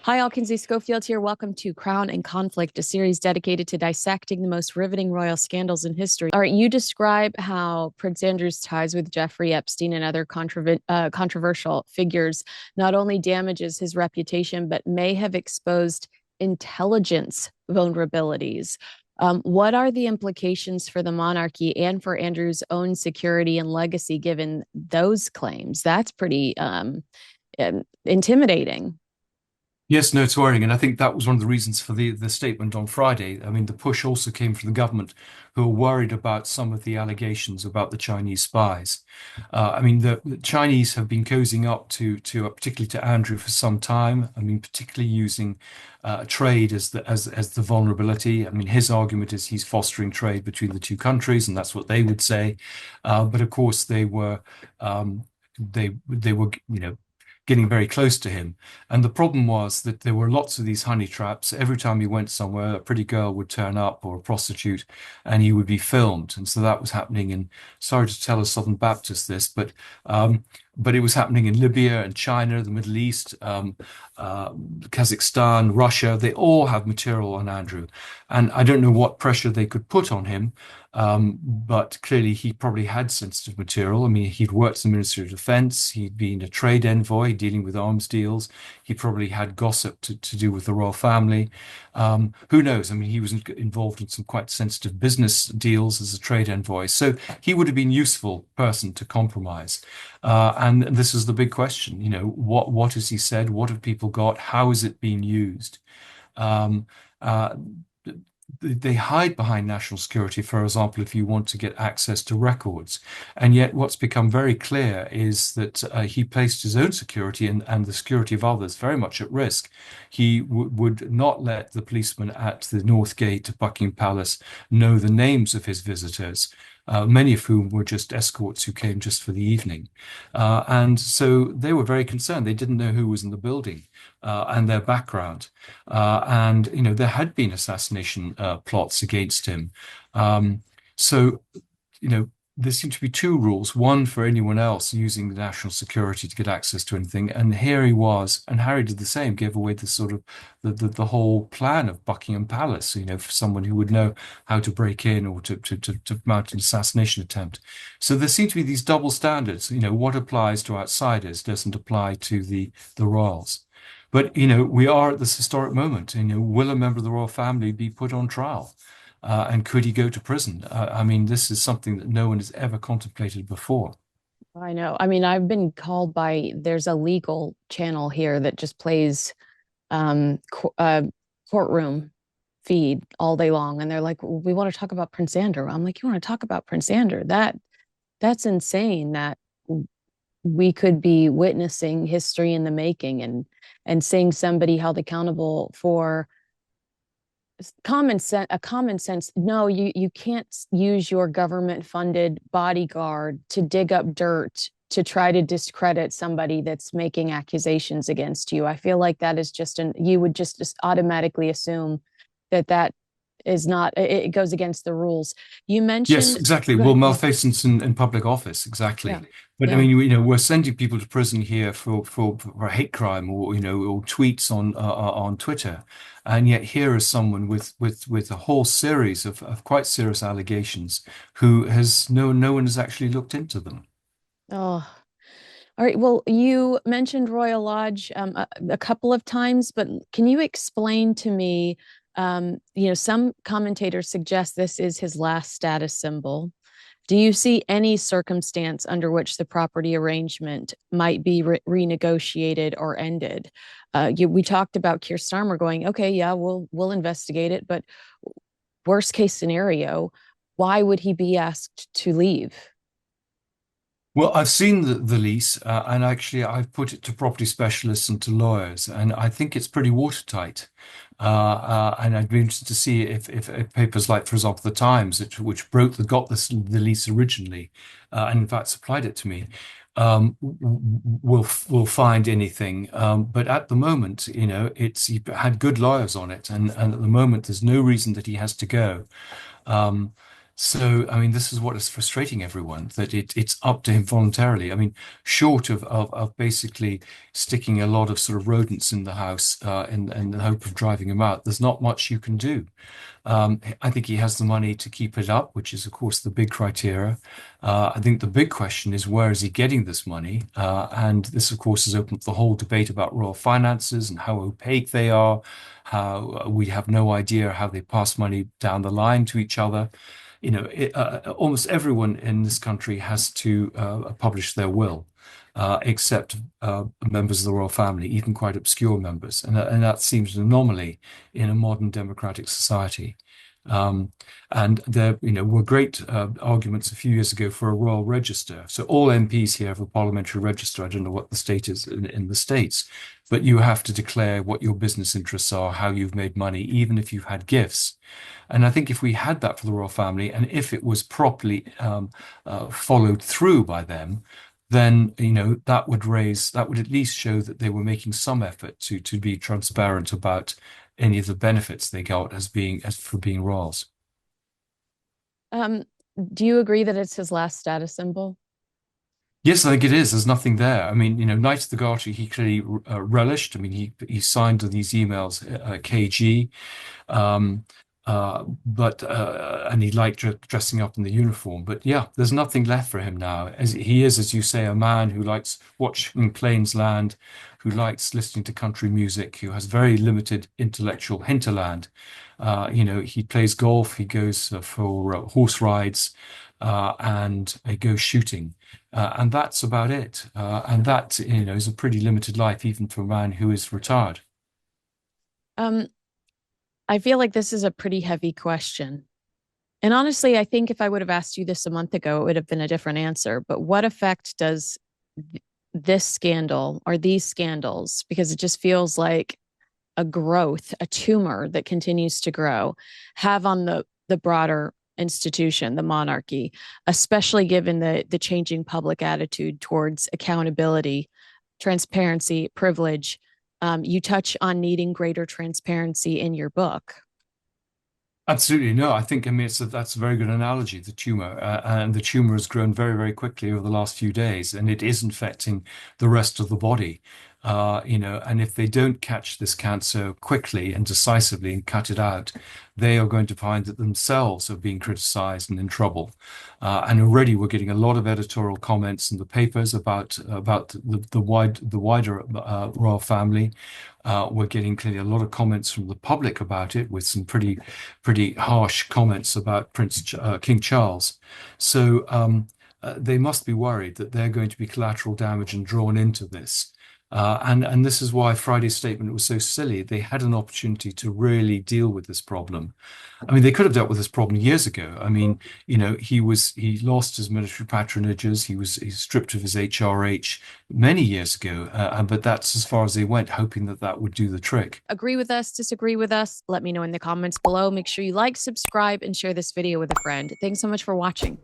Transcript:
Hi, all. Kinsey Schofield here. Welcome to Crown and Conflict, a series dedicated to dissecting the most riveting royal scandals in history. All right, you describe how Prince Andrew's ties with Jeffrey Epstein and other controversial figures not only damages his reputation, but may have exposed intelligence vulnerabilities. What are the implications for the monarchy and for Andrew's own security and legacy given those claims? That's pretty intimidating. Yes, no, it's worrying, and I think that was one of the reasons for the statement on Friday. I mean, the push also came from the government, who are worried about some of the allegations about the Chinese spies. I mean, the Chinese have been cozying up to particularly to Andrew for some time. I mean, particularly using trade as the vulnerability. I mean, his argument is he's fostering trade between the two countries, and that's what they would say. But of course, they were getting very close to him. And the problem was that there were lots of these honey traps. Every time he went somewhere, a pretty girl would turn up or a prostitute, and he would be filmed. And so that was happening in, sorry to tell a Southern Baptist this, but it was happening in Libya and China, the Middle East, Kazakhstan, Russia. They all have material on Andrew. And I don't know what pressure they could put on him. But clearly he probably had sensitive material. I mean, he'd worked in the Ministry of Defense. He'd been a trade envoy dealing with arms deals. He probably had gossip to do with the royal family. Who knows? I mean, he was involved in some quite sensitive business deals as a trade envoy. So he would have been a useful person to compromise. And this is the big question, what has he said? What have people got? How is it being used? Um, uh, they hide behind national security, for example, if you want to get access to records. And yet what's become very clear is that he placed his own security and the security of others very much at risk. He would not let the policemen at the North Gate of Buckingham Palace know the names of his visitors. Many of whom were just escorts who came just for the evening. And so they were very concerned. They didn't know who was in the building and their background. And, there had been assassination plots against him. So, you know, there seem to be two rules, one for anyone else using the national security to get access to anything. And here he was, and Harry did the same, gave away the sort of the whole plan of Buckingham Palace, for someone who would know how to break in or to mount an assassination attempt. So there seem to be these double standards. What applies to outsiders doesn't apply to the royals. But, we are at this historic moment. Will a member of the royal family be put on trial? And could he go to prison? I mean, this is something that no one has ever contemplated before. I know. I mean, I've been called by, there's a legal channel here that just plays courtroom feed all day long. And they're like, we want to talk about Prince Andrew. I'm like, you want to talk about Prince Andrew? That's insane that we could be witnessing history in the making and seeing somebody held accountable for common sense. No, you can't use your government funded bodyguard to dig up dirt to try to discredit somebody that's making accusations against you. I feel like that is you would just automatically assume that is not, it goes against the rules. You Yes, mentioned, exactly. go Well, ahead. Yeah. malfeasance in public office, Yeah. exactly. But I Yeah. mean, we're sending people to prison here for hate crime or or tweets on Twitter, and yet here is someone with a whole series of quite serious allegations who has no one has actually looked into them. Oh, all right. Well, you mentioned Royal Lodge a couple of times, but can you explain to me? Some commentators suggest this is his last status symbol. Do you see any circumstance under which the property arrangement might be renegotiated or ended? We talked about Keir Starmer going, okay, yeah, we'll investigate it, but worst case scenario, why would he be asked to leave? Well, I've seen the lease, and actually I've put it to property specialists and to lawyers, and I think it's pretty watertight. And I'd be interested to see if papers like, for example, the Times, which got the lease originally, and in fact supplied it to me, will find anything. But at the moment, he had good lawyers on it, and at the moment there's no reason that he has to go. Um, So, I mean, this is what is frustrating everyone, that it's up to him voluntarily. I mean, short of basically sticking a lot of sort of rodents in the house in the hope of driving him out, there's not much you can do. I think he has the money to keep it up, which is, of course, the big criteria. I think the big question is, where is he getting this money? And this, of course, has opened up the whole debate about royal finances and how opaque they are, how we have no idea how they pass money down the line to each other. Almost everyone in this country has to publish their will, except members of the royal family, even quite obscure members, and that seems an anomaly in a modern democratic society. Um, and there, were great arguments a few years ago for a royal register. So all MPs here have a parliamentary register. I don't know what the state is in the States, but you have to declare what your business interests are, how you've made money, even if you've had gifts. And I think if we had that for the royal family, and if it was properly followed through by them, then that would at least show that they were making some effort to be transparent about any of the benefits they got as for being royals. Um, do you agree that it's his last status symbol? Yes, I think it is. There's nothing there. I mean, Knight of the Garter, he clearly relished. I mean, he signed these emails, KG. Um, but and he liked dressing up in the uniform. But yeah, there's nothing left for him now. As he is, as you say, a man who likes watching plains land, who likes listening to country music, who has very limited intellectual hinterland. He plays golf, he goes for horse rides, and he goes shooting. And that's about it. And that, is a pretty limited life, even for a man who is retired. Um, I feel like this is a pretty heavy question. And honestly, I think if I would have asked you this a month ago, it would have been a different answer. But what effect does this scandal or these scandals, because it just feels like a growth, a tumor that continues to grow, have on the broader institution, the monarchy, especially given the changing public attitude towards accountability, transparency, privilege. You touch on needing greater transparency in your book. Absolutely. No, I mean, that's a very good analogy, the tumor. And the tumor has grown very, very quickly over the last few days, and it is infecting the rest of the body. And if they don't catch this cancer quickly and decisively and cut it out, they are going to find that themselves are being criticized and in trouble. And already we're getting a lot of editorial comments in the papers about the wider royal family. We're getting clearly a lot of comments from the public about it, with some pretty harsh comments about King Charles. So they must be worried that they're going to be collateral damage and drawn into this. And this is why Friday's statement was so silly. They had an opportunity to really deal with this problem. I mean, they could have dealt with this problem years ago. I mean, he lost his military patronages. He's stripped of his HRH many years ago. But that's as far as they went, hoping that that would do the trick. Agree with us, disagree with us? Let me know in the comments below. Make sure you like, subscribe, and share this video with a friend. Thanks so much for watching.